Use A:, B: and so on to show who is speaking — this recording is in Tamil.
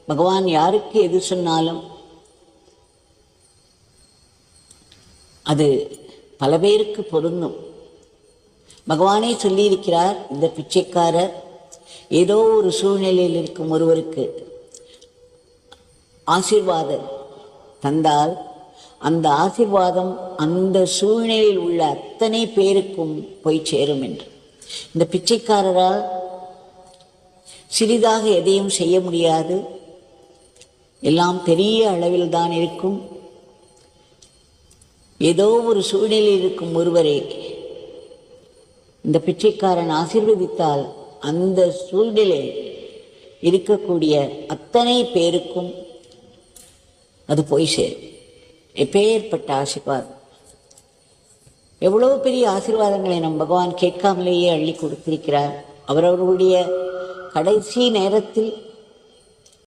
A: பகவான் யாருக்கு எது சொன்னாலும் அது பல பேருக்கு பொருந்தும். பகவானே சொல்லியிருக்கிறார், இந்த பிச்சைக்காரர் ஏதோ ஒரு சூழ்நிலையில் இருக்கும் ஒருவருக்கு ஆசீர்வாதம் தந்தால் அந்த ஆசீர்வாதம் அந்த சூழ்நிலையில் உள்ள அத்தனை பேருக்கும் போய் சேரும் என்று. இந்த பிச்சைக்காரரால் சிறிதாக எதையும் செய்ய முடியாது, எல்லாம் பெரிய அளவில் தான் இருக்கும். ஏதோ ஒரு சூழ்நிலையில் இருக்கும் ஒருவரை இந்த பிச்சைக்காரன் ஆசீர்வதித்தால் அந்த சூழ்நிலையில் இருக்கக்கூடிய அத்தனை பேருக்கும் அது போய் சேரும். எப்பேற்பட்ட ஆசீர்வாதம்! எவ்வளவு பெரிய ஆசீர்வாதங்களை நம் பகவான் கேட்காமலேயே அள்ளி கொடுத்திருக்கிறார். அவரவர்களுடைய கடைசி நேரத்தில்